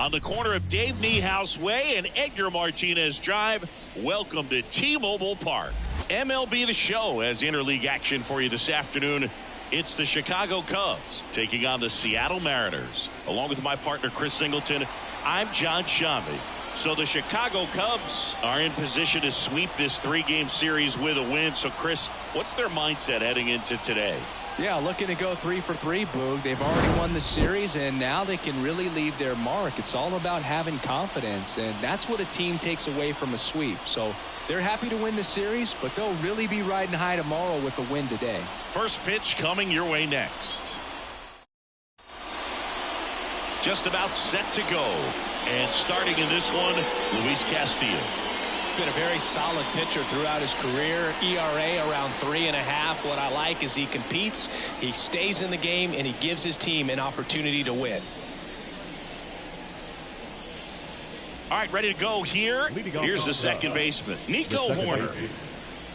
On the corner of Dave Niehaus Way and Edgar Martinez Drive, welcome to T-Mobile Park. MLB The Show has interleague action for you this afternoon. It's the Chicago Cubs taking on the Seattle Mariners. Along with my partner Chris Singleton, I'm John Shambi. So the Chicago Cubs are in position to sweep this three-game series with a win. So Chris, what's their mindset heading into today? Yeah, looking to go 3 for 3, Boog. They've already won the series, and now they can really leave their mark. It's all about having confidence, and that's what a team takes away from a sweep. So they're happy to win the series, but they'll really be riding high tomorrow with the win today. First pitch coming your way next. Just about set to go. And starting in this one, Luis Castillo. Been a very solid pitcher throughout his career. ERA around 3.5. What I like is he competes, he stays in the game, and he gives his team an opportunity to win. All right, ready to go here. Here's the second baseman, Nico Horner.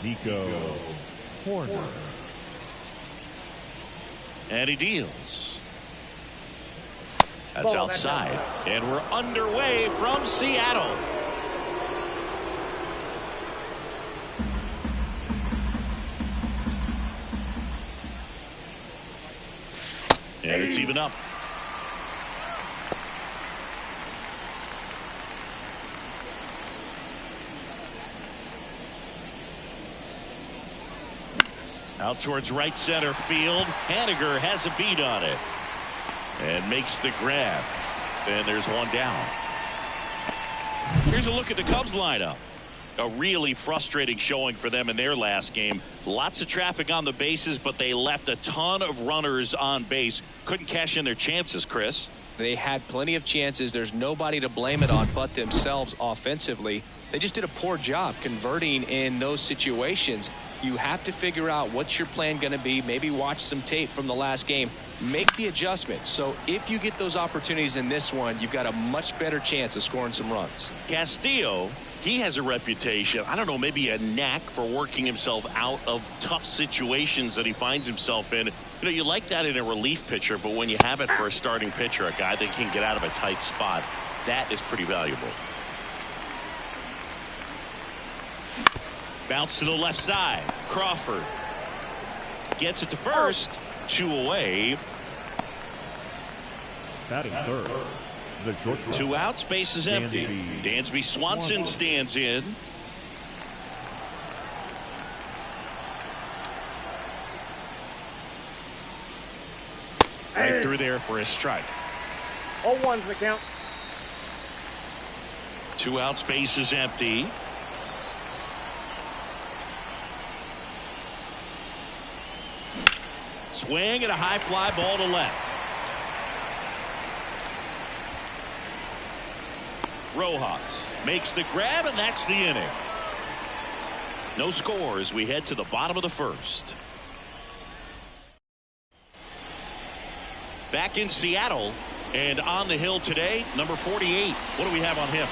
Nico Horner. And he deals. That's outside. And we're underway from Seattle. And it's even up. Out towards right center field. Haniger has a beat on it. And makes the grab. And there's one down. Here's a look at the Cubs lineup. A really frustrating showing for them in their last game. Lots of traffic on the bases, but they left a ton of runners on base. Couldn't cash in their chances, Chris. They had plenty of chances. There's nobody to blame it on but themselves offensively. They just did a poor job converting in those situations. You have to figure out what's your plan going to be. Maybe watch some tape from the last game. Make the adjustment. So if you get those opportunities in this one, you've got a much better chance of scoring some runs. Castillo, he has a reputation, I don't know, maybe a knack for working himself out of tough situations that he finds himself in. You know, you like that in a relief pitcher, but when you have it for a starting pitcher, a guy that can get out of a tight spot, that is pretty valuable. Bounce to the left side. Crawford gets it to first. 2 away. Batting third, the shortstop. 2 outs, base is empty. Dansby Swanson stands in. Right through there for a strike. 0-1's the count. 2 outs, base is empty. Swing and a high fly ball to left. Rojas makes the grab, and that's the inning. No score as we head to the bottom of the first. Back in Seattle and on the hill today, number 48. What do we have on him?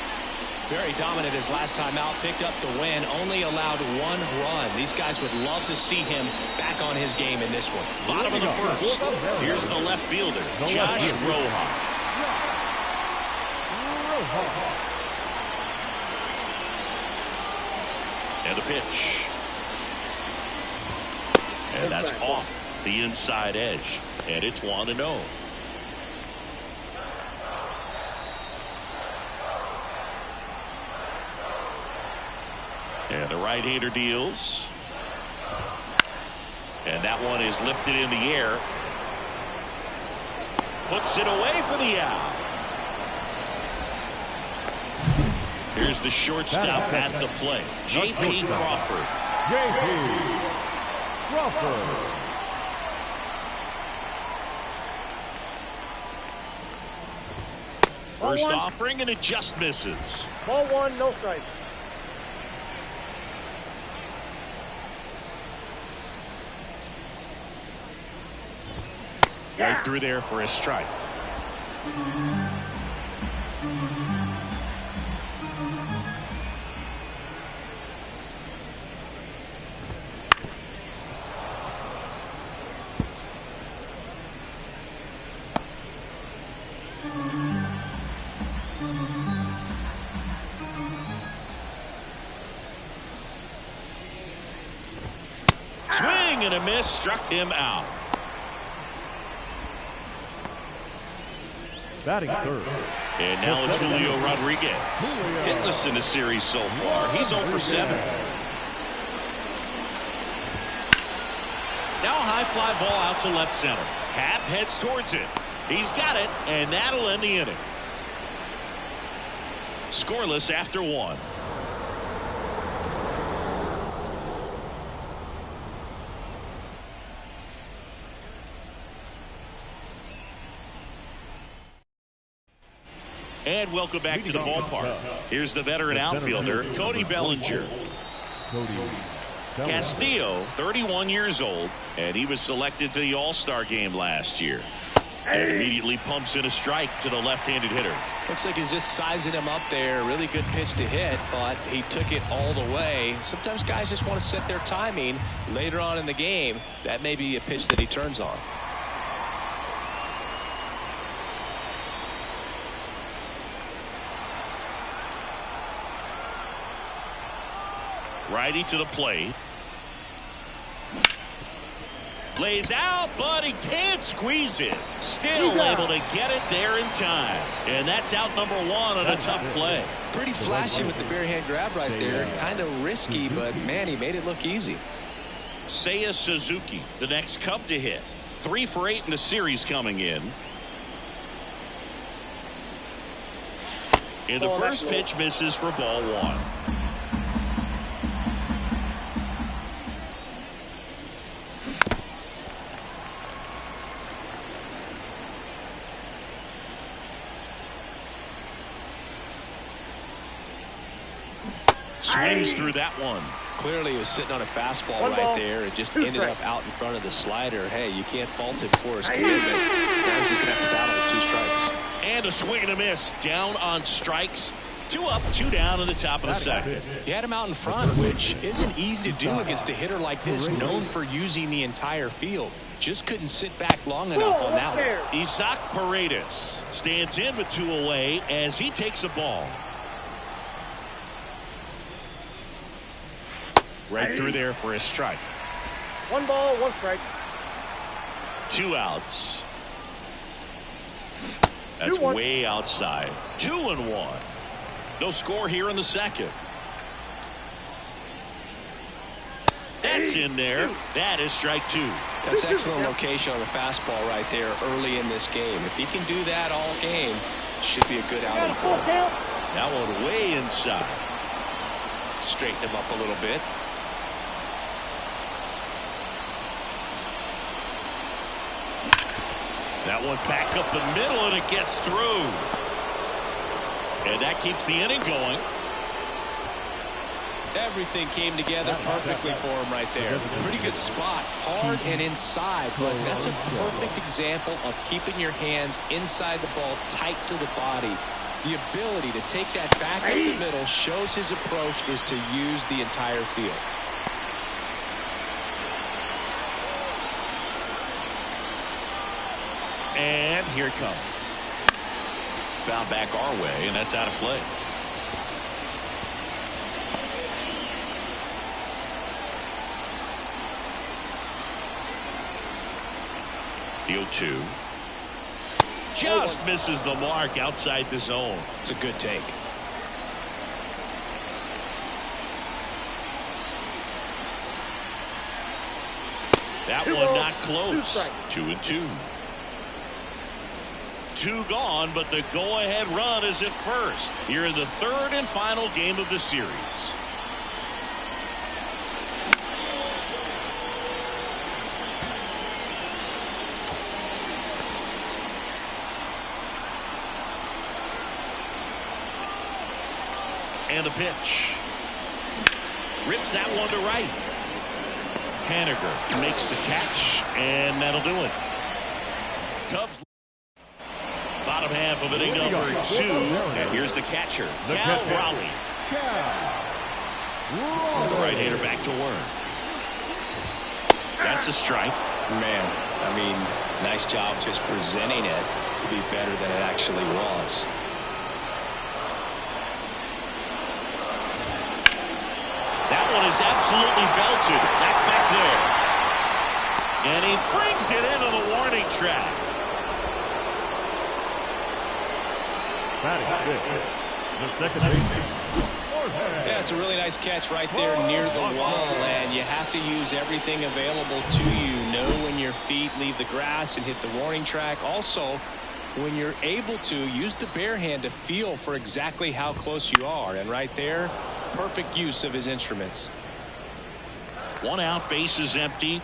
Very dominant his last time out, picked up the win, only allowed 1 run. These guys would love to see him back on his game in this one. Bottom of the first. Here's the left fielder, Josh Rojas. And the pitch. And that's off the inside edge. And it's 1-0. And the right-hander deals. And that one is lifted in the air. Puts it away for the out. Here's the shortstop at the plate, J.P. Crawford. J.P. Crawford. First offering, and it just misses. Ball 1, no strike. Right through there for a strike. and a miss, struck him out. Batting third. And now it's Julio Rodriguez. Hitless in the series so far. He's 0 for 7. Now a high fly ball out to left center. Happ heads towards it. He's got it, and that'll end the inning. Scoreless after 1. And welcome back to the ballpark. Here's the veteran outfielder, Cody Bellinger. Castillo, 31 years old, and he was selected to the All-Star game last year. And immediately pumps in a strike to the left-handed hitter. Looks like he's just sizing him up there. Really good pitch to hit, but he took it all the way. Sometimes guys just want to set their timing later on in the game. That may be a pitch that he turns on. Righty to the plate. Lays out, but he can't squeeze it. Still able to get it there in time. And that's out number 1 on a tough play. Pretty flashy with the bare hand grab right there. Kind of risky, but man, he made it look easy. Seiya Suzuki, the next Cub to hit. 3 for 8 in the series coming in. And the first pitch misses for ball 1. Swings through that one. Clearly he was sitting on a fastball right there. It just ended up out in front of the slider. Hey, you can't fault him for his commitment. Now he's just going to have to battle with 2 strikes. And a swing and a miss. Down on strikes. 2 up, 2 down in the top of the second. He had him out in front, which isn't easy to do against a hitter like this, known for using the entire field. Just couldn't sit back long enough on that one. Isaac Paredes stands in with 2 away as he takes a ball. Right through there for a strike. 1 ball, 1 strike. 2 outs. That's way outside. 2-1. No score here in the second. That's in there. That is strike 2. That's excellent location on the fastball right there early in this game. If he can do that all game, should be a good outing for him. That one way inside. Straighten him up a little bit. That one back up the middle, and it gets through. And that keeps the inning going. Everything came together perfectly for him right there. Pretty good spot. Hard and inside, but that's a perfect example of keeping your hands inside the ball, tight to the body. The ability to take that back up the middle shows his approach is to use the entire field. And here it comes. Foul back our way, and that's out of play. The 0-2. Just misses the mark outside the zone. It's a good take. That one not close. 2-2. 2 gone, but the go-ahead run is at first. Here in the 3rd and final game of the series. And the pitch. Rips that one to right. Haniger makes the catch, and that'll do it. Cubs. Bottom half of inning number 2, and here's the catcher, Cal Raleigh. The right-hander back to work. That's a strike. Man, I mean, nice job just presenting it to be better than it actually was. That one is absolutely belted. That's back there. And he brings it into the warning track. Batting fifth, the second baseman. Yeah, it's a really nice catch right there near the wall, and you have to use everything available to you. Know when your feet leave the grass and hit the warning track. Also, when you're able to, use the bare hand to feel for exactly how close you are. And right there, perfect use of his instruments. 1 out, base is empty.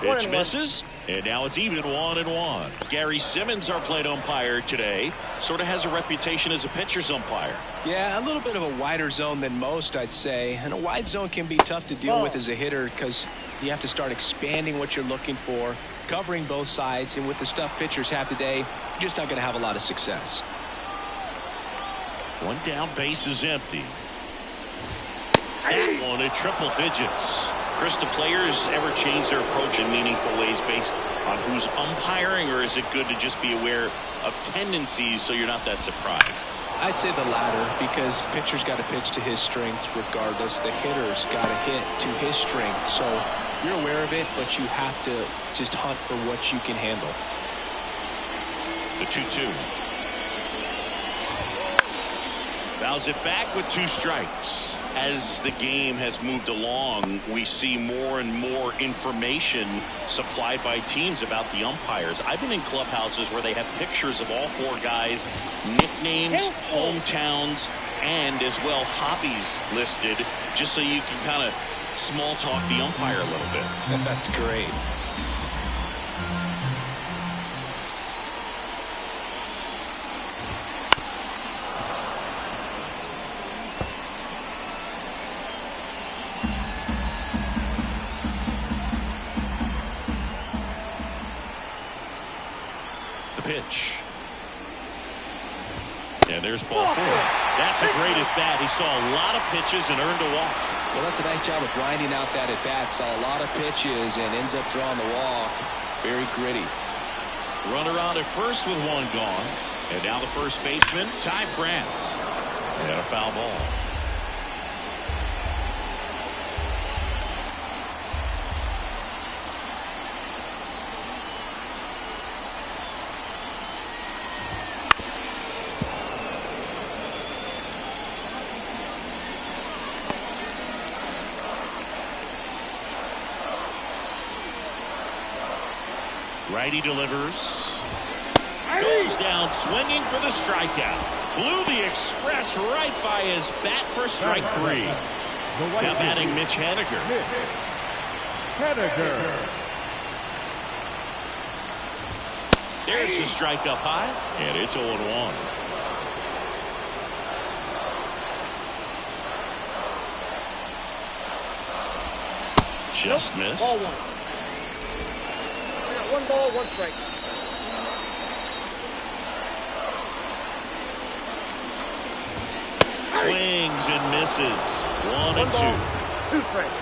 Pitch misses, and now it's even 1-1. Gary Simmons, our plate umpire today, sort of has a reputation as a pitcher's umpire. Yeah, a little bit of a wider zone than most, I'd say. And a wide zone can be tough to deal with as a hitter because you have to start expanding what you're looking for, covering both sides. And with the stuff pitchers have today, you're just not going to have a lot of success. 1 down, base is empty. That one at triple digits. Chris, do players ever change their approach in meaningful ways based on who's umpiring, or is it good to just be aware of tendencies so you're not that surprised? I'd say the latter, because pitcher's got to pitch to his strengths regardless. The hitter's got to hit to his strength. So you're aware of it, but you have to just hunt for what you can handle. The 2-2. Fouls it back with 2 strikes. As the game has moved along, we see more and more information supplied by teams about the umpires. I've been in clubhouses where they have pictures of all 4 guys, nicknames, hometowns, and as well hobbies listed, just so you can kind of small talk the umpire a little bit. That's great. Pitch. And there's ball 4. That's a great at bat. He saw a lot of pitches and earned a walk. Well, that's a nice job of grinding out that at bat. Saw a lot of pitches and ends up drawing the walk. Very gritty. Runner on at first with 1 gone. And now the first baseman, Ty France. And a foul ball. Righty delivers. Goes down swinging for the strikeout. Blew the express right by his bat for strike 3. Now batting Mitch Haniger. There's the strike up high, and it's 0-1. Just missed. Ball 1. 1 ball, 1 strike. Swings and misses. 1 and 2. 2 strikes.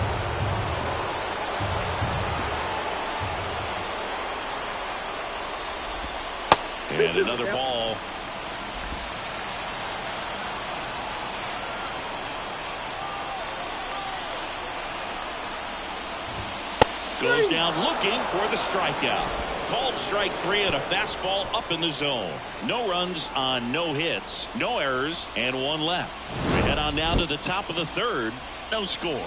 And another ball. Goes down looking for the strikeout. Called strike 3 and a fastball up in the zone. No runs on no hits, no errors, and 1 left. We head on down to the top of the 3rd. No score.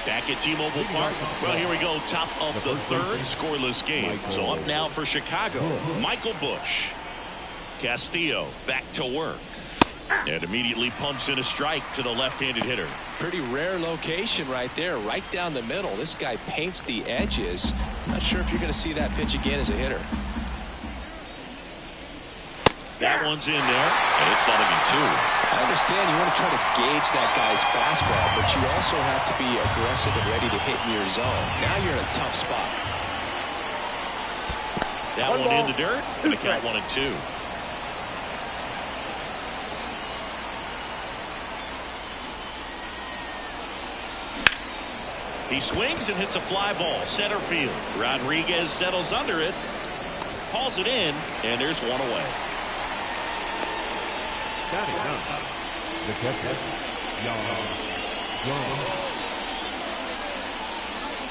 Back at T-Mobile Park. Well, here we go. Top of the 3rd, scoreless game. So up now for Chicago, Michael Busch. Castillo back to work. And immediately pumps in a strike to the left-handed hitter. Pretty rare location right there, right down the middle. This guy paints the edges. Not sure if you're going to see that pitch again as a hitter. That one's in there, and it's 0-2. I understand you want to try to gauge that guy's fastball, but you also have to be aggressive and ready to hit in your zone. Now you're in a tough spot. That one in the dirt, and the count 1-2. He swings and hits a fly ball center field. Rodriguez settles under it, hauls it in, and there's one away. Batting up, the catcher, Yan Gomes.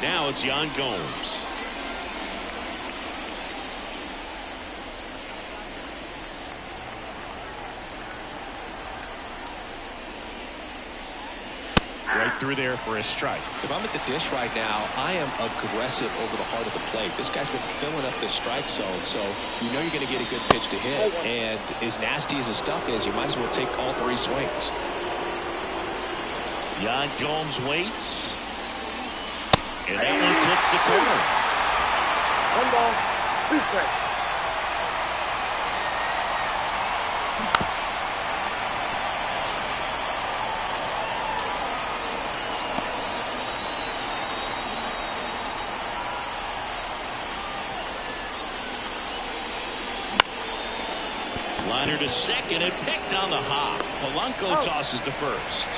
Now it's Yan Gomes. Right through there for a strike. If I'm at the dish right now, I am aggressive over the heart of the plate. This guy's been filling up the strike zone, so you know you're going to get a good pitch to hit. And as nasty as his stuff is, you might as well take all 3 swings. Yan Gomes waits. And that one clips the corner. 1 ball, 2 strikes. Liner to second and picked on the hop. Polanco tosses to first.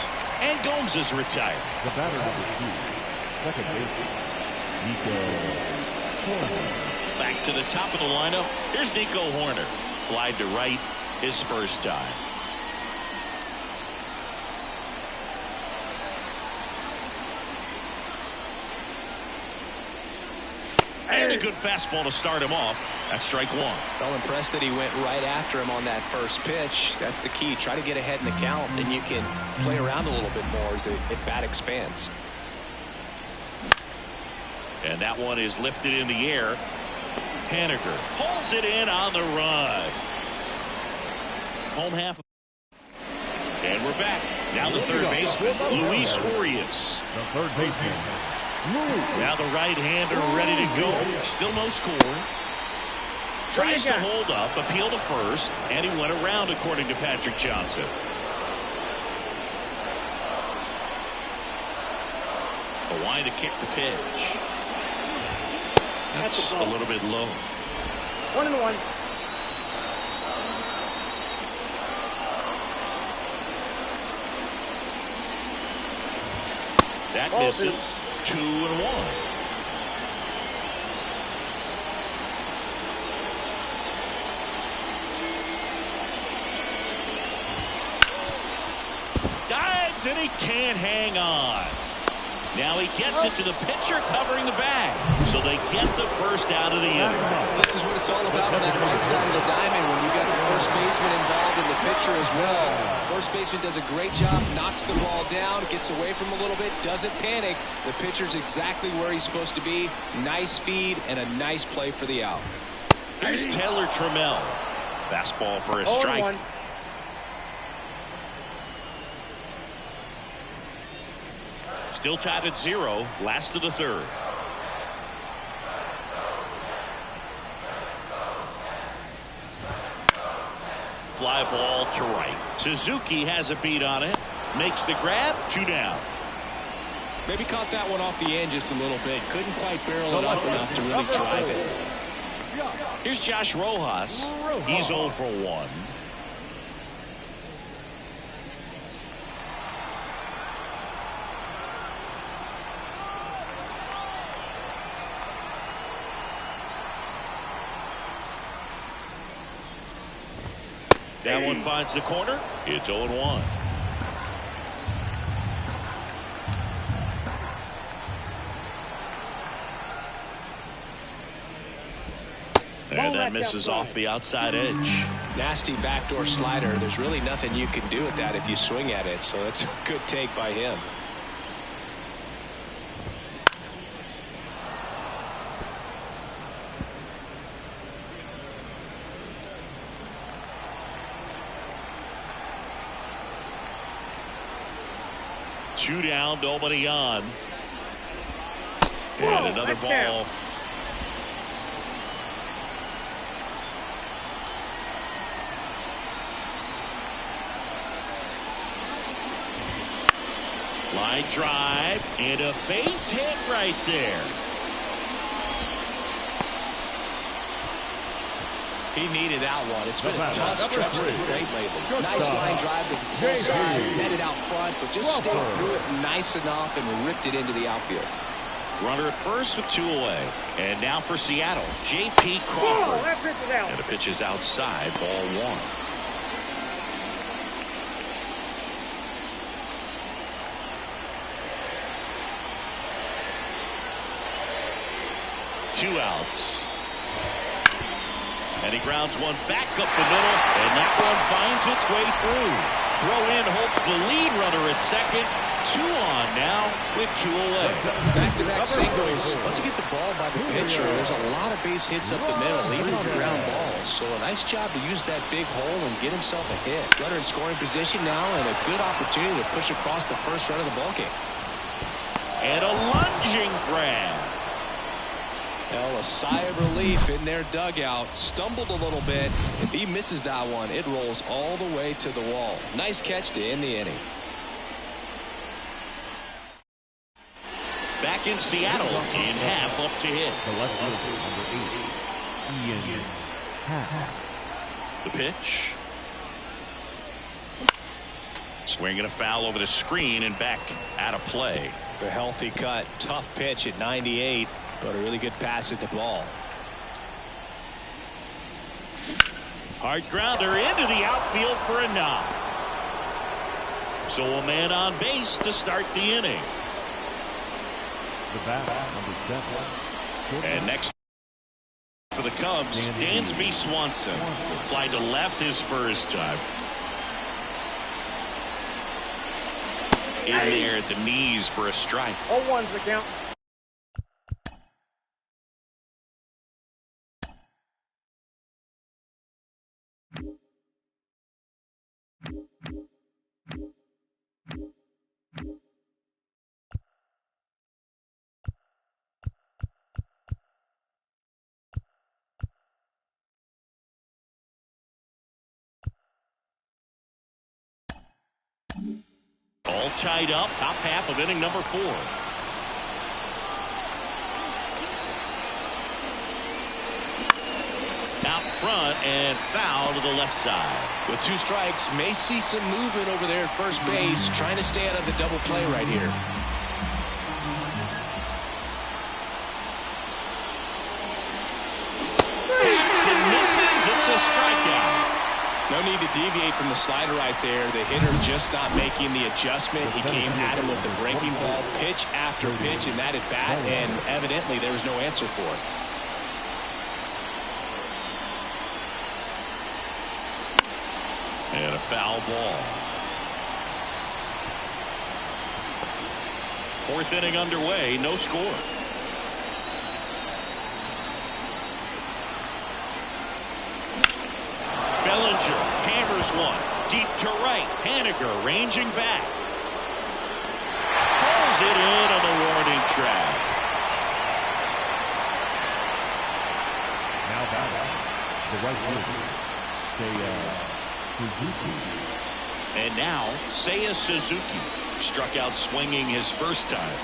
And Gomes is retired. The batter number 2, second baseman, Nico Horner. Back to the top of the lineup. Here's Nico Horner. Flied to right his first time. And a good fastball to start him off. That's strike 1. Well, impressed that he went right after him on that first pitch. That's the key. Try to get ahead in the count, and you can play around a little bit more as the at-bat expands. And that one is lifted in the air. Haniger pulls it in on the run. Home half. And we're back. Now the third baseman, Luis Urias. The third baseman, Now the right-hander ready to go. Still no score. Tries to hold up, appeal to first, and he went around according to Patrick Johnson. A line to kick the pitch. That's a little bit low. 1-1. That misses. 2-1. Dives and he can't hang on. Now he gets it to the pitcher covering the bag. So they get the first out of the inning. This is what it's all about on that right side of the diamond when you've got the first baseman involved and the pitcher as well. First baseman does a great job, knocks the ball down, gets away from him a little bit, doesn't panic. The pitcher's exactly where he's supposed to be. Nice feed and a nice play for the out. Here's Taylor Trammell. Fastball for a strike. 0-1. Still tied at 0. Last of the third. Fly ball to right. Suzuki has a beat on it. Makes the grab. 2 down. Maybe caught that one off the end just a little bit. Couldn't quite barrel it up enough to really drive it. Here's Josh Rojas. He's 0 for 1. That one finds the corner. It's 0-1. And that misses off the outside edge. Nasty backdoor slider. There's really nothing you can do with that if you swing at it. So that's a good take by him. Two down, nobody on. And another ball. Line drive and a base hit right there. He needed that one. It's been a tough stretch to the plate lately. Nice line drive to the full side, netted out front, but just stayed through it nice enough and ripped it into the outfield. Runner at first with 2 away. And now for Seattle, J.P. Crawford. That pitch is out. And the pitch is outside, ball 1. 2 outs. And he grounds one back up the middle, and that one finds its way through. Throw in Holtz, the lead runner at second. 2 on now with 2 away. Back-to-back singles. Once you get the ball by the pitcher, there's a lot of base hits up the middle, even on ground balls. So a nice job to use that big hole and get himself a hit. Runner in scoring position now, and a good opportunity to push across the first run of the ballgame. And a lunging grab. Well, a sigh of relief in their dugout. Stumbled a little bit. If he misses that one, it rolls all the way to the wall. Nice catch to end the inning. Back in Seattle, in half up to hit. The left fielder, number 8, Ian Happ. The pitch. Swinging a foul over the screen and back out of play. A healthy cut. Tough pitch at 98. But a really good pass at the ball. Hard grounder into the outfield for a knock. So a man on base to start the inning. The bat, number 7. And next for the Cubs, Dansby Swanson. Fly to left his first time. In there at the knees for a strike. 0-1's the count. All tied up, top half of inning number 4. Out front and foul to the left side. With 2 strikes, may see some movement over there at first base, trying to stay out of the double play right here. And misses. It's a strikeout. No need to deviate from the slider right there. The hitter just not making the adjustment. He came at him with the breaking ball, pitch after pitch in that at bat, and evidently there was no answer for it. And a foul ball. 4th inning underway, no score. Bellinger hammers one. Deep to right. Haniger ranging back. Pulls it in on the warning track. Now batting, the right fielder, Suzuki. And now, Seiya Suzuki struck out swinging his first time.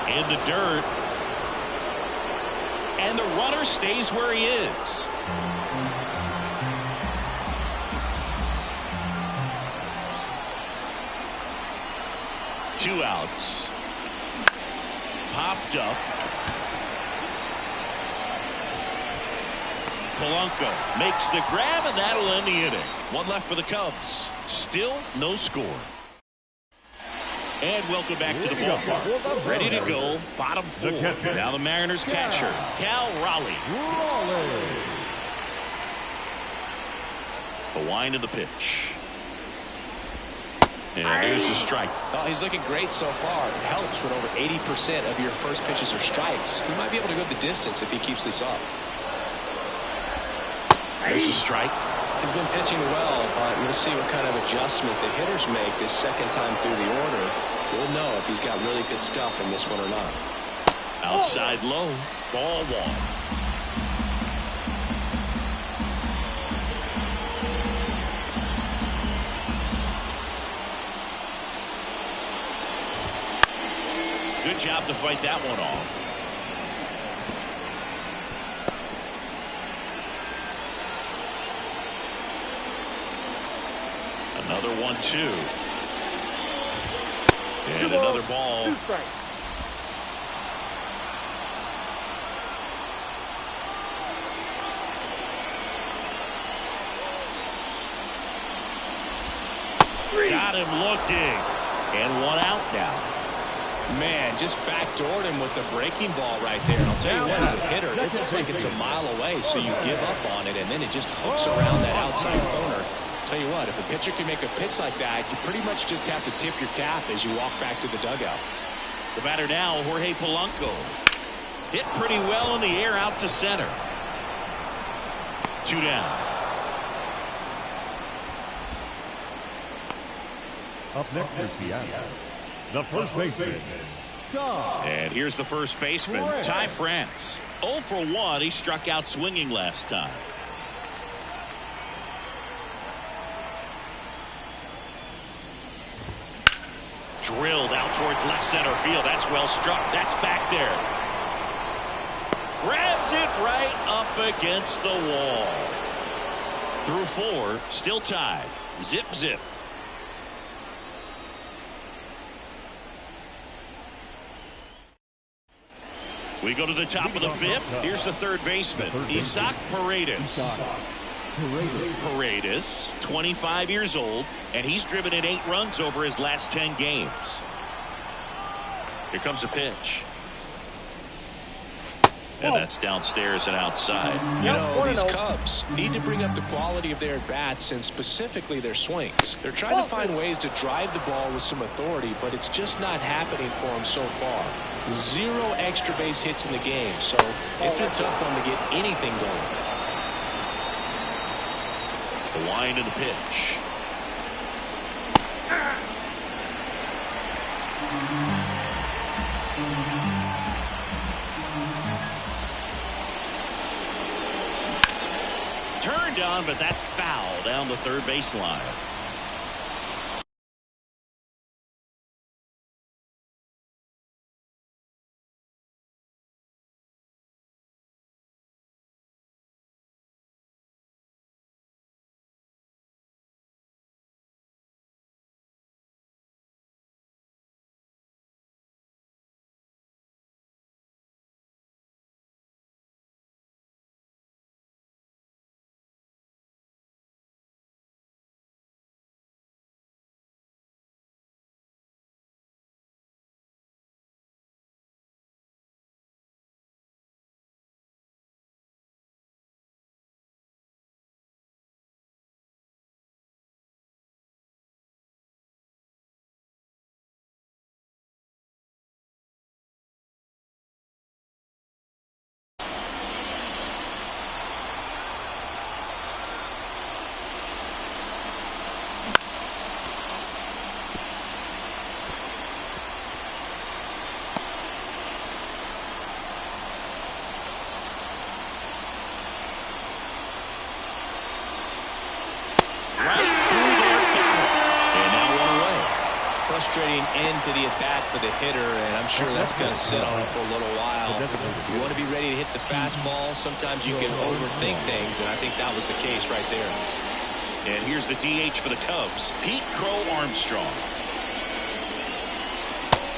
In the dirt. And the runner stays where he is. Two outs. Popped up. Polanco makes the grab, and that'll end the inning. One left for the Cubs. Still no score. And welcome back to the ballpark. Ready to go, bottom 4. Now the Mariners catcher, Cal Raleigh. The wind of the pitch. And there's the strike. Oh, he's looking great so far. It helps when over 80% of your first pitches are strikes. He might be able to go the distance if he keeps this up. There's the strike. He's been pitching well, but we'll see what kind of adjustment the hitters make this second time through the order. We'll know if he's got really good stuff in this one or not. Outside low, ball 1. Good job to fight that one off. Another 1-2. And another ball. 2 strikes. Got him looking. And 1 out now. Man, just backdoored him with the breaking ball right there. And I'll tell you what, as a hitter, it looks like it's a mile away, so you give up on it, and then it just hooks around that outside corner. Tell you what, if a pitcher can make a pitch like that, you pretty much just have to tip your cap as you walk back to the dugout. The batter now, Jorge Polanco. Hit pretty well in the air out to center. 2 down. Up next for Seattle, the first baseman, And here's the first baseman, Ty France. 0 for 1. He struck out swinging last time. Drilled out towards left center field. That's well struck. That's back there. Grabs it right up against the wall. Through 4. Still tied. Zip, zip. We go to the top of the 5th. Here's the third baseman, Isaac Paredes. Paredes, 25 years old, and he's driven in 8 runs over his last 10 games. Here comes a pitch. And that's downstairs and outside. You know, these Cubs need to bring up the quality of their at-bats and specifically their swings. They're trying to find ways to drive the ball with some authority, but it's just not happening for them so far. 0 extra base hits in the game, so it's been tough for them to get anything going. The line and the pitch. Turned on, but that's foul down the third baseline. Frustrating end to the at-bat for the hitter, and I'm sure that's going to sit on him for a little while. You want to be ready to hit the fastball. Sometimes you can overthink things, and I think that was the case right there. And here's the DH for the Cubs, Pete Crow Armstrong.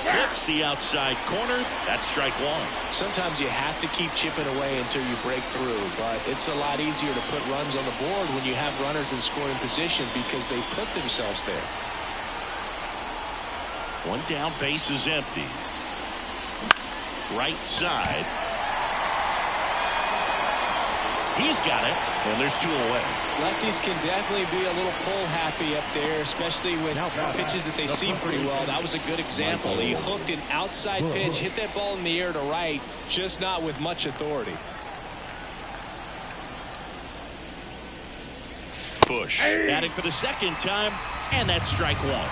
Clips the outside corner. That's strike 1. Sometimes you have to keep chipping away until you break through, but it's a lot easier to put runs on the board when you have runners in scoring position because they put themselves there. 1 down, base is empty. Right side. He's got it, and there's 2 away. Lefties can definitely be a little pull happy up there, especially with pitches that they see pretty well. That was a good example. He hooked an outside pitch, hit that ball in the air to right, just not with much authority. Bush batting for the second time, and that's strike 1.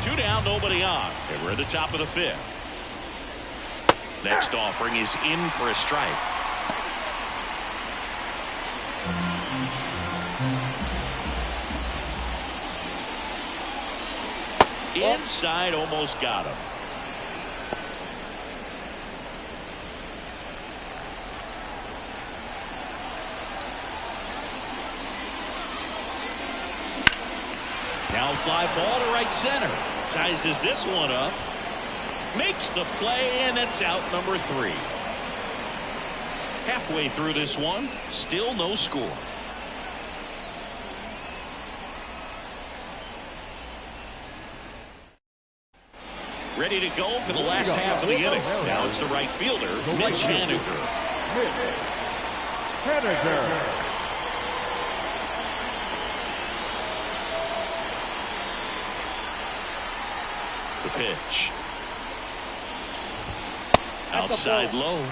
2 down, nobody on, and we're at the top of the 5th. Next offering is in for a strike. Inside, almost got him. Now Foul fly ball to right center. Sizes this one up. Makes the play, and it's out number 3. Halfway through this one, still no score. Ready to go for the last half of the inning. Now it's the right fielder, Mitch Haniger. The pitch. Outside low.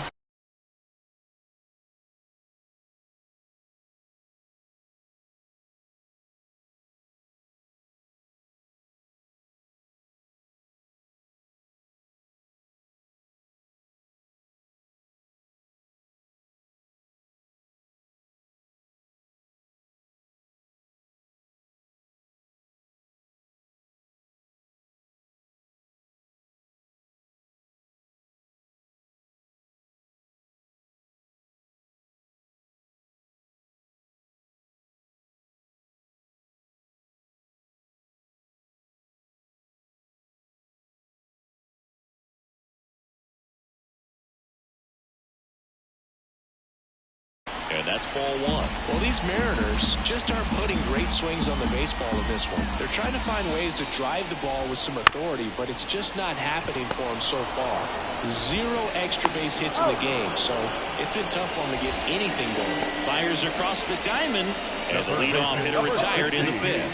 And that's ball 1. Well, these Mariners just aren't putting great swings on the baseball in this one. They're trying to find ways to drive the ball with some authority, but it's just not happening for them so far. 0 extra base hits in the game, so it's been tough for them to get anything going. Fires across the diamond, and the leadoff hitter retired in the 5th.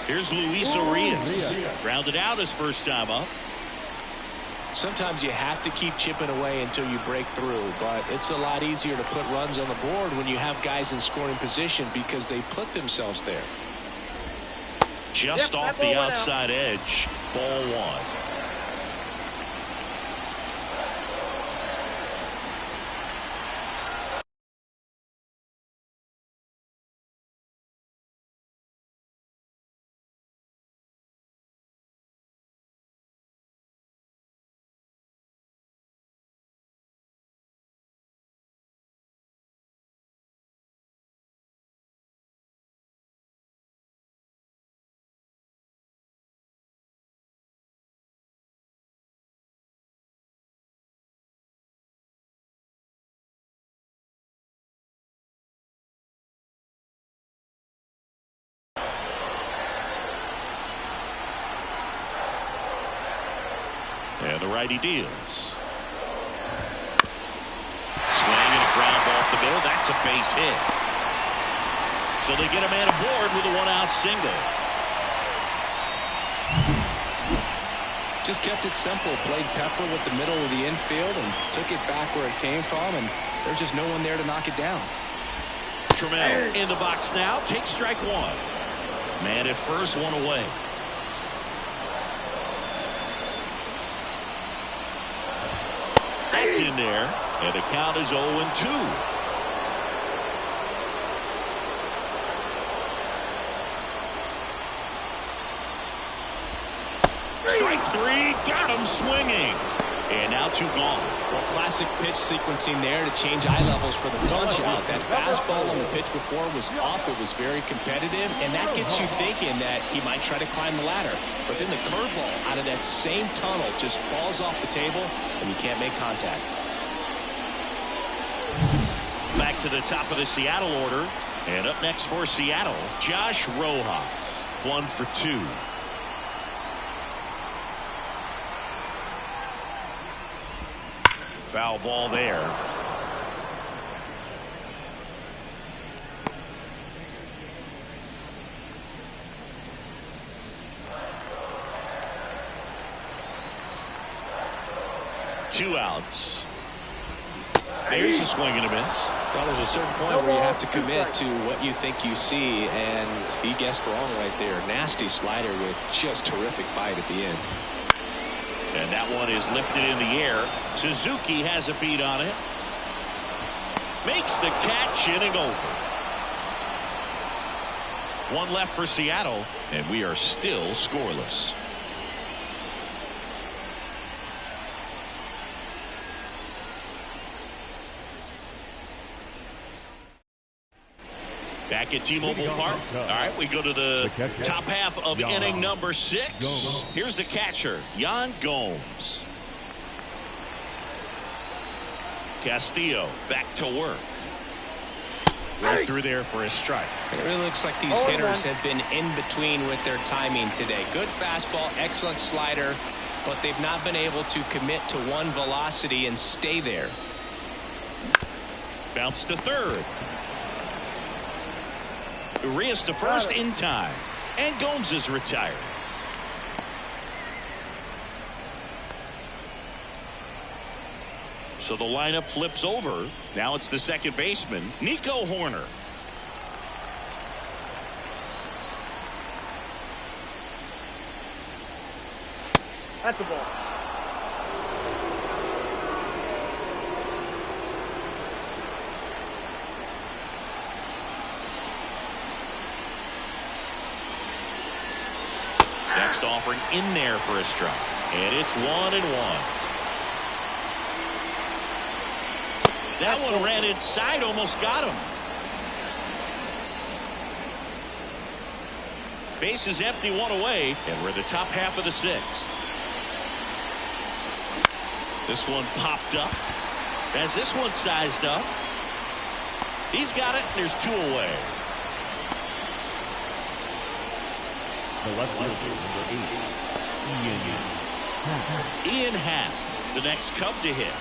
Here's Luis Urias. Grounded out his first time up. Sometimes you have to keep chipping away until you break through, but it's a lot easier to put runs on the board when you have guys in scoring position because they put themselves there. Just off the outside edge. Ball 1. And the righty deals. Swing and a ground ball up the middle. That's a base hit. So they get a man aboard with a 1-out single. Just kept it simple. Played pepper with the middle of the infield and took it back where it came from, and there's just no one there to knock it down. Trammell in the box now. Takes strike 1. Man at first, 1 away. That's in there, and the count is 0-2. Strike 3, got him swinging. And now 2 gone. Well, classic pitch sequencing there to change eye levels for the punch out. That fastball on the pitch before was up. It was very competitive, and that gets you thinking that he might try to climb the ladder. But then the curveball out of that same tunnel just falls off the table, and you can't make contact. Back to the top of the Seattle order. And up next for Seattle, Josh Rojas. 1 for 2. Foul ball there. Two outs. There's a swing and a miss. Well, there's a certain point where you have to commit to what you think you see, and he guessed wrong right there. Nasty slider with just terrific bite at the end. And that one is lifted in the air. Suzuki has a beat on it. Makes the catch, inning over. 1 left for Seattle, and we are still scoreless. Back at T-Mobile Park. All right, we go to the top half of inning number 6. Here's the catcher, Yan Gomes. Castillo back to work. Right through there for a strike. It really looks like these hitters have been in between with their timing today. Good fastball, excellent slider, but they've not been able to commit to one velocity and stay there. Bounce to third. Urias to first in time. And Gomes is retired. So the lineup flips over. Now it's the second baseman, Nico Horner. That's a ball. Next offering in there for a strike. And it's 1-1. That one ran inside, almost got him. Base is empty, 1 away, and we're in the top half of the 6th. This one popped up. As this one sized up. He's got it, and there's 2 away. The left fielder, number 8, Ian Happ, the next Cub to hit.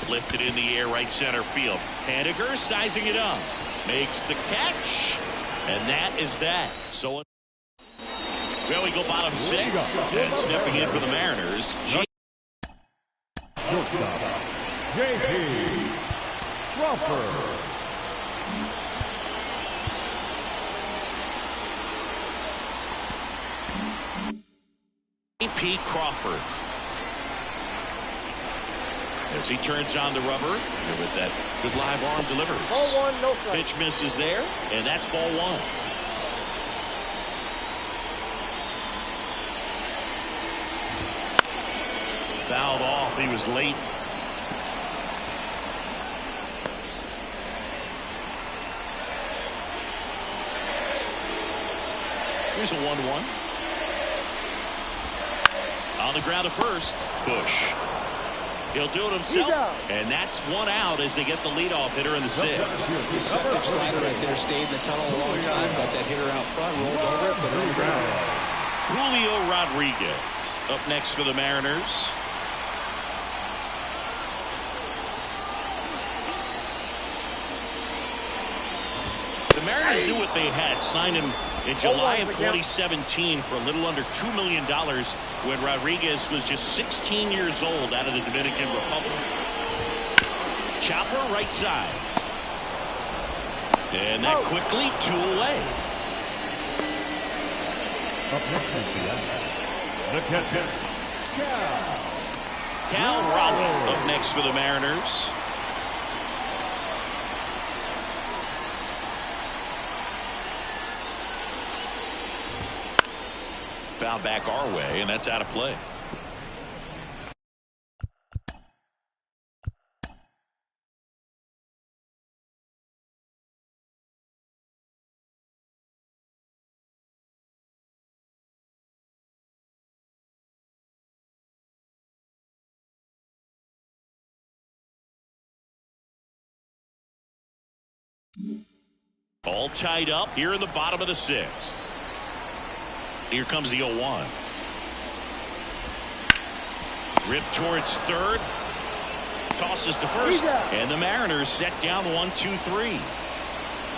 Lifted in the air, right center field. Haniger sizing it up. Makes the catch. And that is that. So, well, we go bottom 6. And stepping in for the Mariners, shortstop, J.P. Crawford. J.P. Crawford. As he turns on the rubber with that good live arm delivers. Ball 1, no strike. Pitch misses there, and that's ball 1. Fouled off. He was late. Here's a 1-1. On the ground to first. Bush. He'll do it himself, and that's 1 out as they get the leadoff hitter in the 6th. Deceptive slider right there, stayed in the tunnel a long time, got that hitter out front, rolled over it, put it on the ground. Julio Rodriguez up next for the Mariners. The Mariners knew what they had. Signed him in July of 2017 for a little under $2 million when Rodriguez was just 16 years old out of the Dominican Republic. Chopper right side. And that quickly 2 away. Up next is the catcher, Cal Raleigh up next for the Mariners. Foul back our way, and that's out of play. All tied up here in the bottom of the 6th. Here comes the 0-1. Ripped towards third. Tosses to first. And the Mariners set down 1-2-3.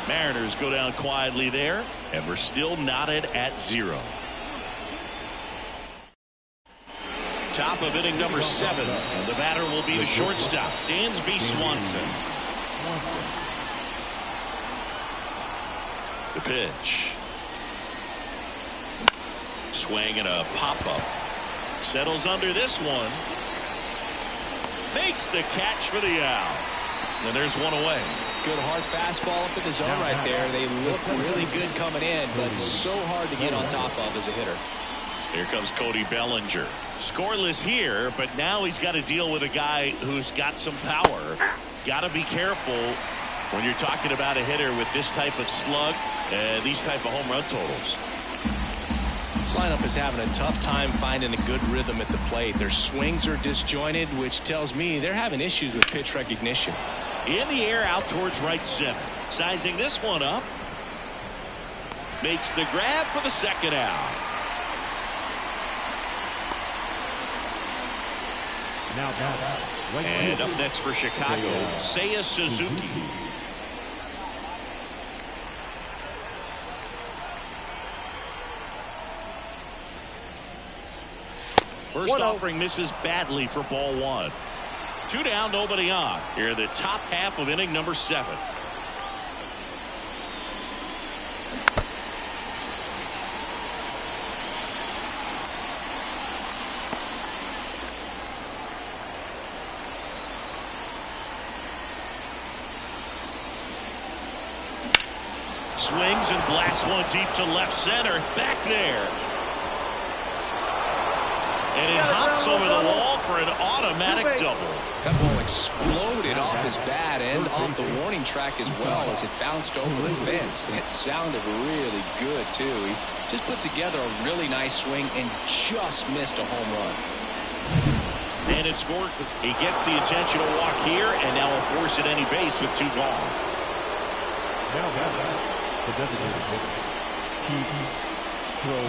Mariners go down quietly there. And we're still knotted at 0. Top of inning number 7. And the batter will be the shortstop, Dansby Swanson. The pitch. Swing and a pop-up. Settles under this one. Makes the catch for the out. And there's 1 away. Good hard fastball up in the zone right there. They look really good coming in, but so hard to get on top of as a hitter. Here comes Cody Bellinger. Scoreless here, but now he's got to deal with a guy who's got some power. Got to be careful when you're talking about a hitter with this type of slug and these type of home run totals. This lineup is having a tough time finding a good rhythm at the plate. Their swings are disjointed, which tells me they're having issues with pitch recognition. In the air out towards right center. Sizing this one up. Makes the grab for the second out. And up next for Chicago, Seiya Suzuki. First offering misses badly for ball one. 2 down, nobody on. Here the top half of inning number 7. Swings and blasts one deep to left center. Back there. And it hops over the wall for an automatic double. That ball exploded off his bat and off the warning track as well as it bounced over the fence. It sounded really good, too. He just put together a really nice swing and just missed a home run. And it scored. He gets the intentional walk here, and now will force at any base with 2 gone.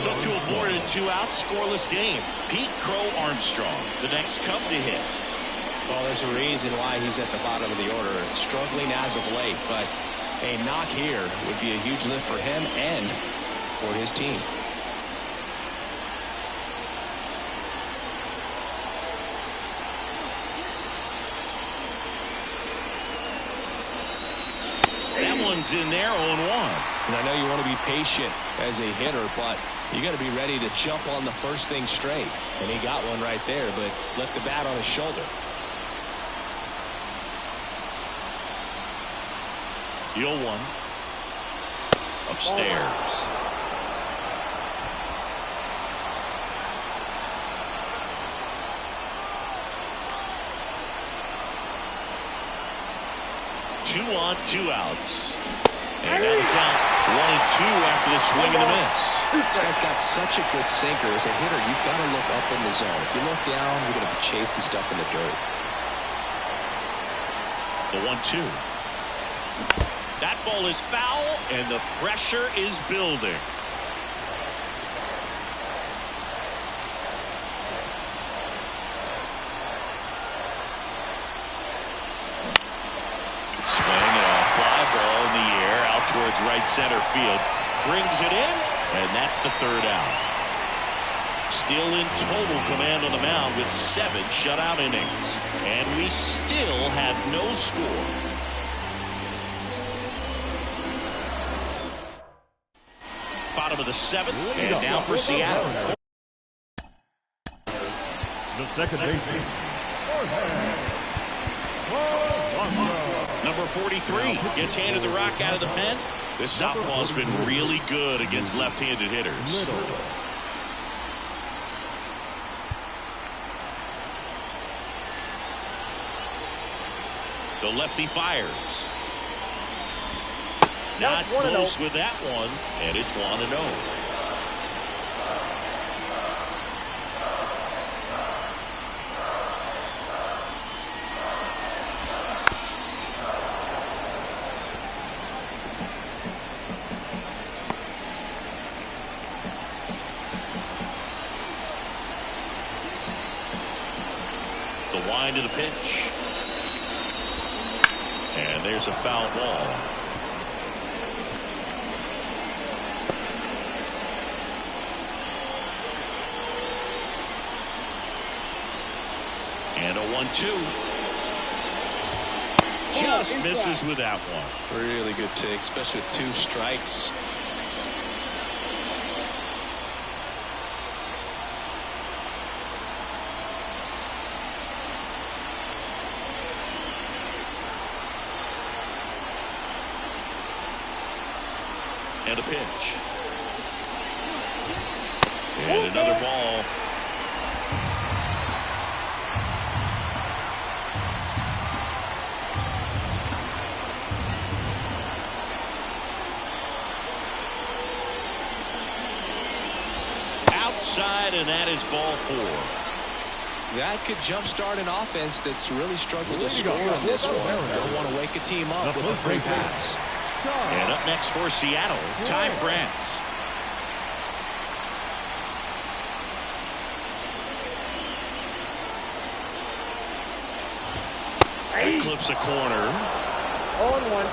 So 2 aboard and 2 out, scoreless game. Pete Crow Armstrong, the next Cub to hit. Well, there's a reason why he's at the bottom of the order, struggling as of late, but a knock here would be a huge lift for him and for his team. That one's in there, 0-1. And I know you want to be patient as a hitter, but you got to be ready to jump on the first thing straight. And he got one right there, but left the bat on his shoulder. The 0-1. Upstairs. Two on, 2 outs. And now the count 1-2 after the swing and the miss. This guy's got such a good sinker. As a hitter, you've got to look up in the zone. If you look down, you're going to be chasing stuff in the dirt. The 1-2. That ball is foul, and the pressure is building. Towards right center field. Brings it in, and that's the 3rd out. Still in total command on the mound with 7 shutout innings. And we still have no score. Bottom of the 7th, and now for Seattle. The second baseman. Number 43 gets handed the rock out of the pen. This southpaw's been really good against left-handed hitters. The lefty fires. Not close with that one, and it's 1-0. Wind of the pitch. And there's a foul ball. And a 1-2. Just misses with that one. Really good take, especially with 2 strikes. And a pitch. And another ball. Outside, and that is ball 4. That could jumpstart an offense that's really struggled to score on this one. Don't want to wake a team up with a free pass. And up next for Seattle, Ty France. Clips a corner. 0-1.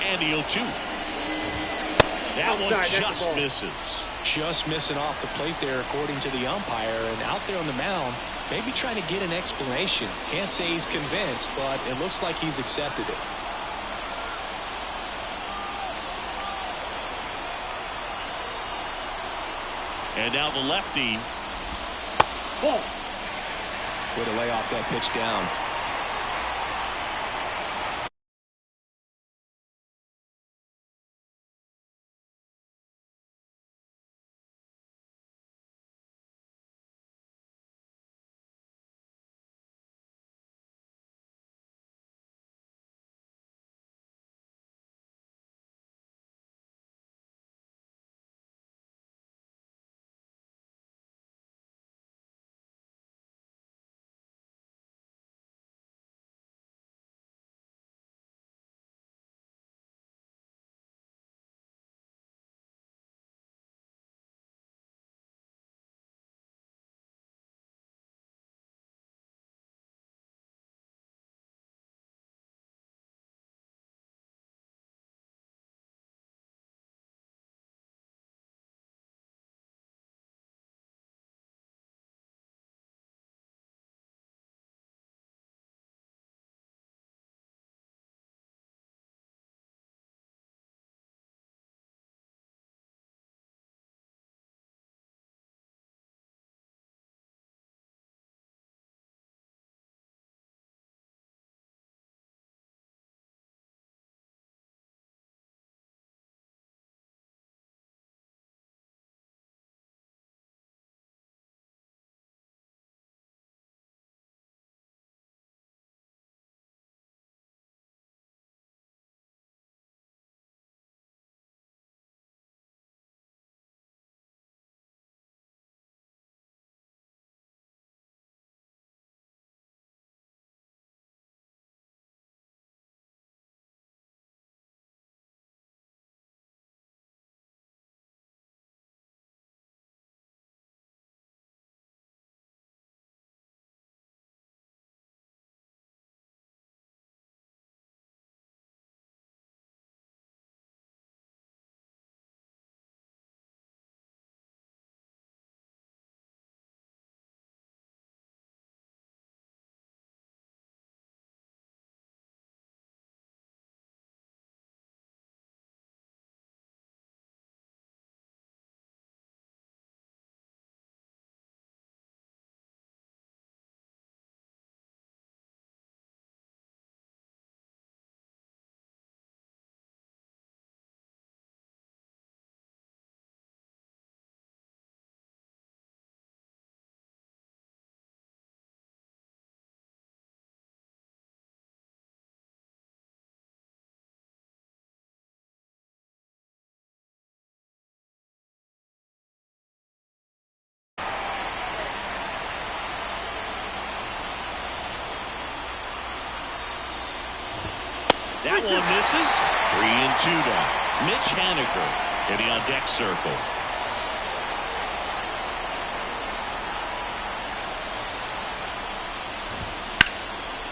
And the 0-2. That one just misses. Just missing off the plate there, according to the umpire. And out there on the mound, maybe trying to get an explanation. Can't say he's convinced, but it looks like he's accepted it. And now the lefty. Ball. Way to lay off that pitch down. That one misses. 3-2 now. Mitch Haniger in the on-deck circle.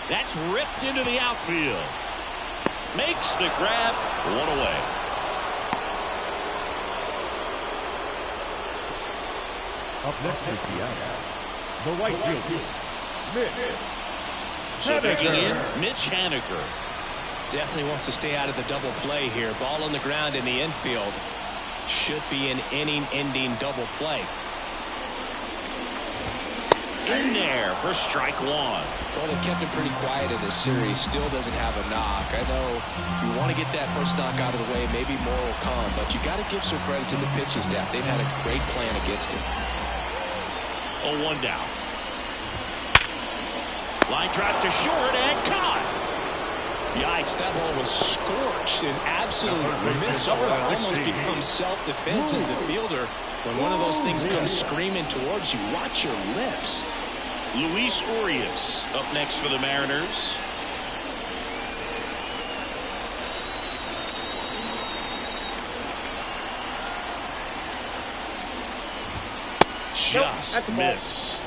That's ripped into the outfield. Makes the grab. One away. Up next for Seattle, the right fielder, Mitch So taking in Haniger. Mitch Haniger. Definitely wants to stay out of the double play here. Ball on the ground in the infield. Should be an inning-ending double play. In there for strike one. Well, they kept him pretty quiet in this series. Still doesn't have a knock. I know you want to get that first knock out of the way. Maybe more will come, but you got to give some credit to the pitching staff. They've had a great plan against him. 0-1 down. Line drive to short and caught. Yikes, that ball was scorched. An absolute missile that almost becomes self-defense as the fielder. When one of those things comes screaming towards you, watch your lips. Luis Urias up next for the Mariners. Just missed.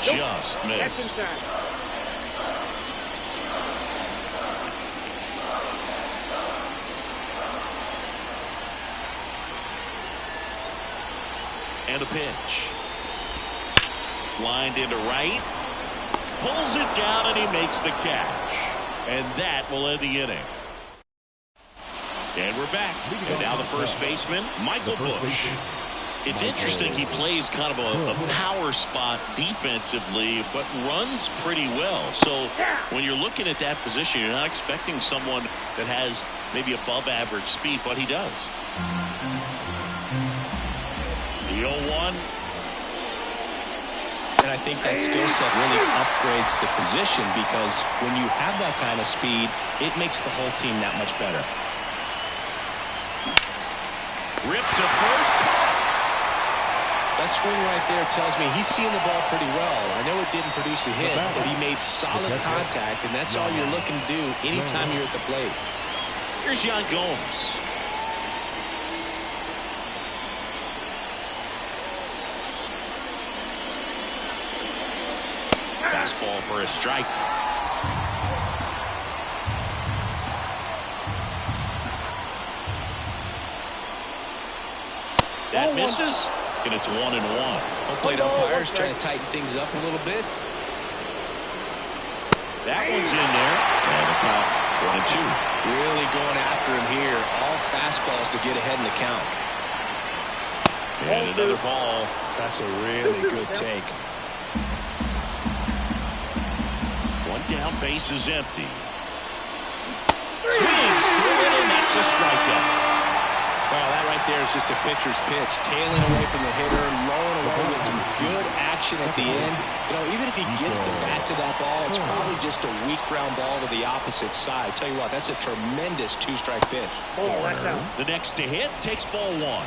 Just missed. And a pitch. Lined into right. Pulls it down and he makes the catch. And that will end the inning. And we're back. And now the first baseman, Michael Busch. It's interesting he plays kind of a power spot defensively, but runs pretty well. So when you're looking at that position, you're not expecting someone that has maybe above average speed, but he does. The 0-1. And I think that skill set really upgrades the position because when you have that kind of speed, it makes the whole team that much better. Ripped to first. That swing right there tells me he's seeing the ball pretty well. I know it didn't produce a hit, but he made solid contact, and that's all you're looking to do anytime you're at the plate. Here's Yan Gomes. Fastball for a strike. That misses, and it's 1-1. Home plate umpires trying to tighten things up a little bit. That one's in there, and the count 1-2. Really going after him here. All fastballs to get ahead in the count. And another ball. That's a really good take. One down, base is empty. Swings through it, and that's a strikeout. Well, that right there is just a pitcher's pitch. Tailing away from the hitter, lowing away with some good action at the end. You know, even if he gets the bat to that ball, it's probably just a weak ground ball to the opposite side. Tell you what, that's a tremendous two-strike pitch. The next to hit takes ball one.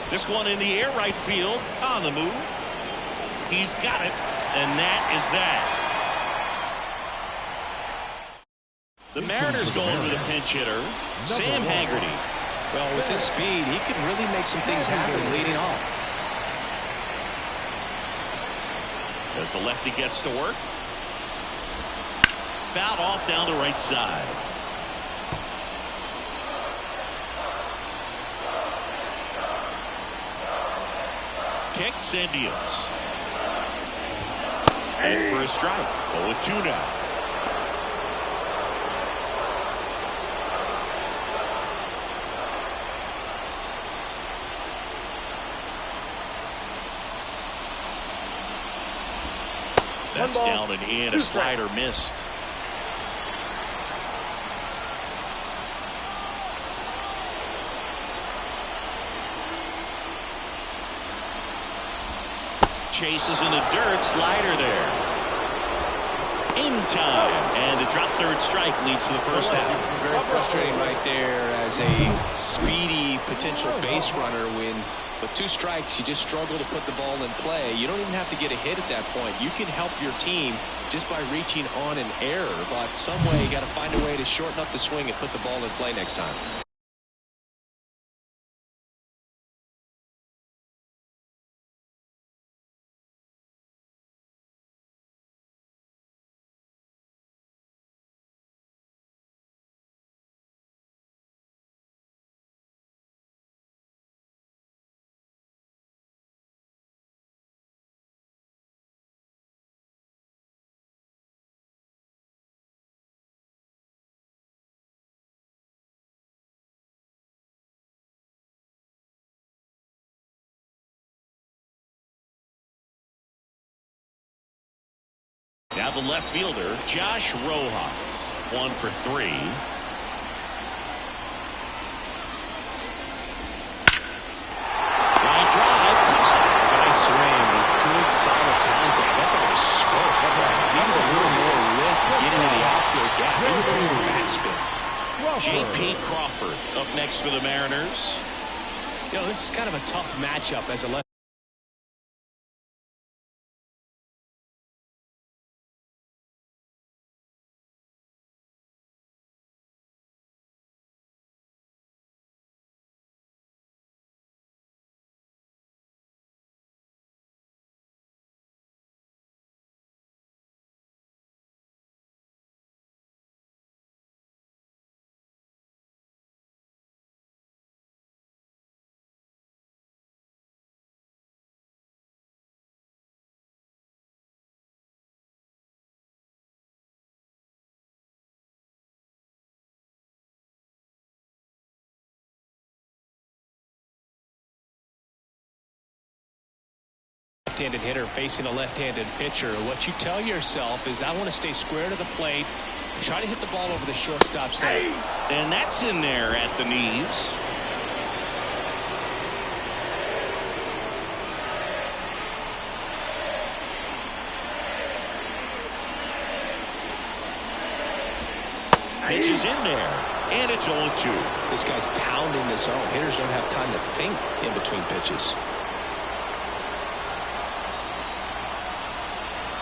This one in the air, right field, on the move. He's got it, and that is that. The Mariners going with a pinch hitter, Sam Haggerty. Well, with his speed, he can really make some things happen leading off. As the lefty gets to work. Fouled off down the right side. Kicks and deals. And for a strike. 0-2 now. That's down and in. A slider missed. Chases in the dirt. Slider there. In time. And the drop third strike leads to the first out. Very frustrating right there as a speedy potential base runner when with two strikes you just struggle to put the ball in play. You don't even have to get a hit at that point. You can help your team just by reaching on an error, but some way you got to find a way to shorten up the swing and put the ball in play next time. Now the left fielder, Josh Rojas, 1 for 3. Line drive, Nice swing. Good solid contact. That thing was smoke. Needed a little more lift to get into the outfield gap. Maybe backspin. J.P. Crawford up next for the Mariners. You know, this is kind of a tough matchup as a left. Left-handed hitter facing a left-handed pitcher. What you tell yourself is, I want to stay square to the plate, try to hit the ball over the shortstop's head. And that's in there at the knees. Pitch is in there, and it's 0-2. This guy's pounding the zone. Hitters don't have time to think in between pitches.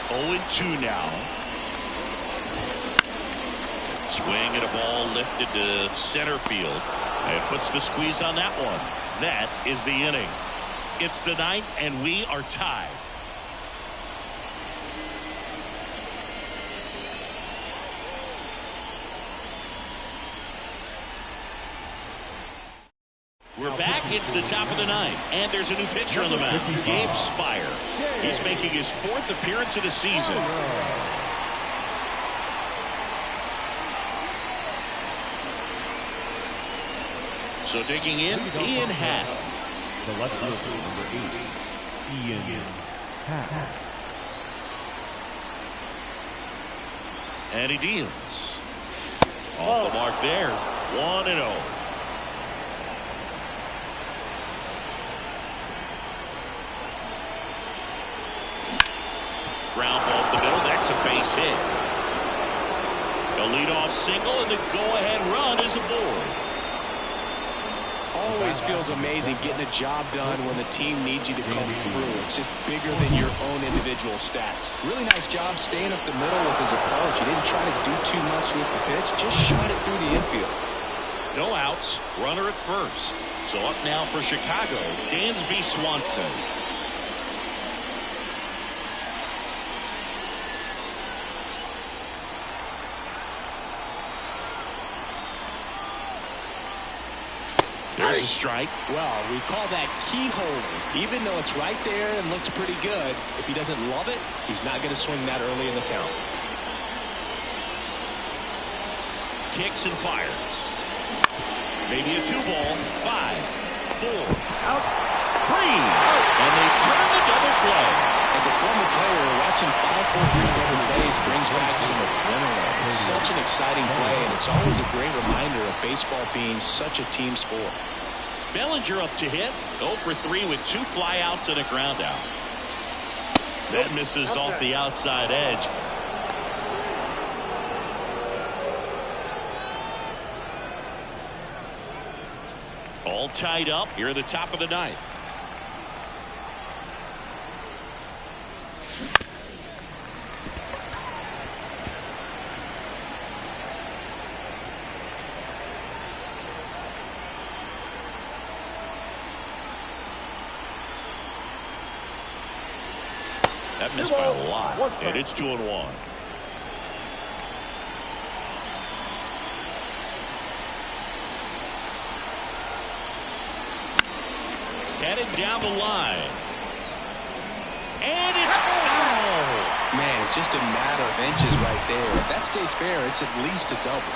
0-2 now. Swing at a ball lifted to center field. And puts the squeeze on that one. That is the inning. It's the 9th, and we are tied. We're back. It's the top of the 9th, and there's a new pitcher on the mound, Gabe Spire. He's making his 4th appearance of the season. So digging in, Ian Happ. The left fielder, number 8, Ian Happ. And he deals. Off the mark there. 1-0. Ground ball up the middle. That's a base hit. A leadoff single, and the go-ahead run is aboard. Always feels amazing getting a job done when the team needs you to come through. It's just bigger than your own individual stats. Really nice job staying up the middle with his approach. He didn't try to do too much with the pitch, just shot it through the infield. No outs, runner at first. So up now for Chicago, Dansby Swanson. There's a strike. Well, we call that keyhole. Even though it's right there and looks pretty good, if he doesn't love it, he's not going to swing that early in the count. Kicks and fires. Maybe a 2-ball. 5, 4, out, 3. And they turn the double play. As a former player, watching 5-4-3 double plays brings back some adrenaline. It's such an exciting play, and it's always a great reminder of baseball being such a team sport. Bellinger up to hit. 0 for 3 with 2 flyouts and a ground out. That misses off the outside edge. All tied up here at the top of the 9th. That missed by a lot, and it's 2-1. Headed down the line. And it's foul. Man, just a matter of inches right there. If that stays fair, it's at least a double.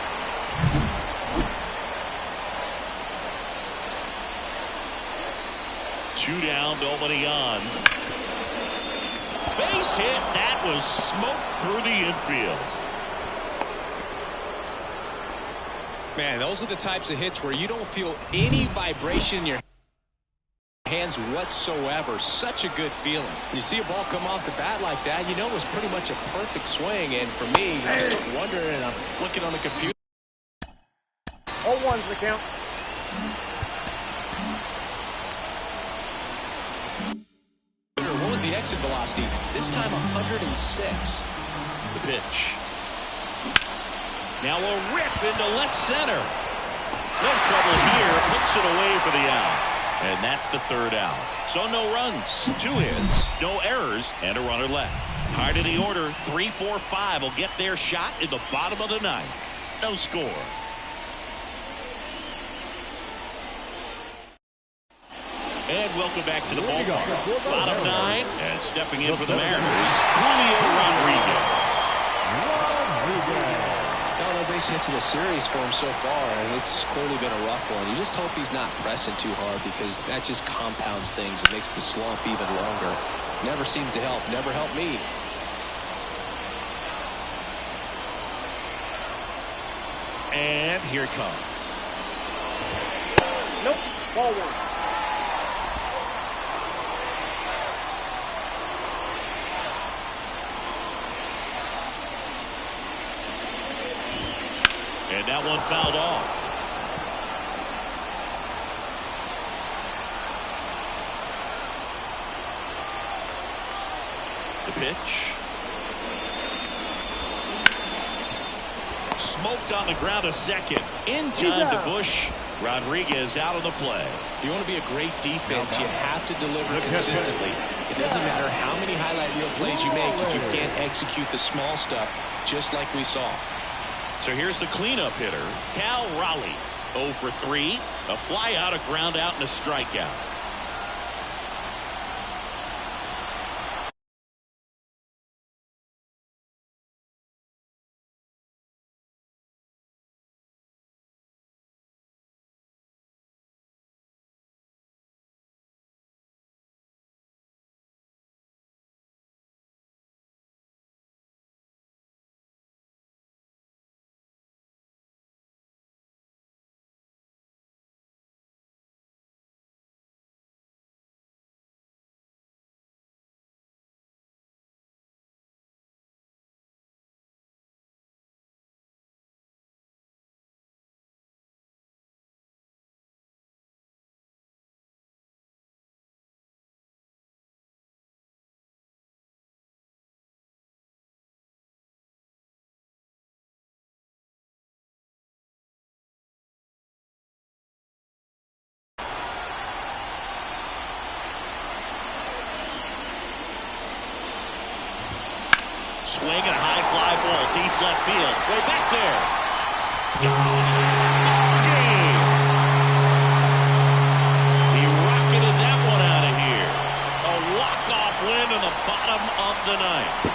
2 down, nobody on. Base hit. That was smoke through the infield. Man, those are the types of hits where you don't feel any vibration in your hands whatsoever. Such a good feeling. You see a ball come off the bat like that, you know it was pretty much a perfect swing. And for me, I start wondering, and I'm looking on the computer. 0-1's the count. What was the exit velocity? This time 106. The pitch. Now a rip into left center. No trouble here. Puts it away for the out. And that's the third out. So no runs, 2 hits, no errors, and a runner left. Hard in the order, 3, 4, 5 will get their shot in the bottom of the ninth. No score. And welcome back to the ballpark. Bottom 9, and stepping in for the Mariners, Julio Rodriguez. No base hits in the series for him so far, and it's clearly been a rough one. You just hope he's not pressing too hard, because that just compounds things. It makes the slump even longer. Never seemed to help. Never helped me. And here it comes. Nope. Ball 1. And that one fouled off. The pitch. Smoked on the ground a second. In time to Bush. Rodriguez out of the play. If you want to be a great defense, you have to deliver consistently. It doesn't matter how many highlight reel plays you make if you can't execute the small stuff, just like we saw. So here's the cleanup hitter, Cal Raleigh. 0 for 3, a fly out, a ground out, and a strikeout. Swing and a high fly ball, deep left field, way back there. Game. He rocketed that one out of here. A walk-off win in the bottom of the ninth.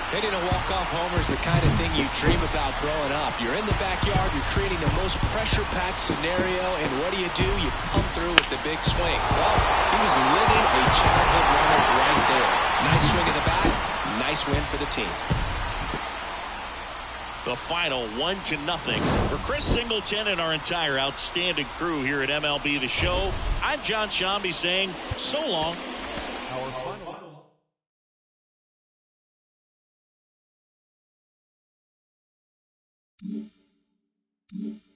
Hitting a walk-off homer is the kind of thing you dream about growing up. You're in the backyard, you're creating the most pressure-packed scenario, and what do? You come through with the big swing. Well, he was living a childhood moment right there. Nice swing at the bat, nice win for the team. The final 1-0 for Chris Singleton and our entire outstanding crew here at MLB The Show. I'm John Shambi saying so long. Our final Mm-hmm.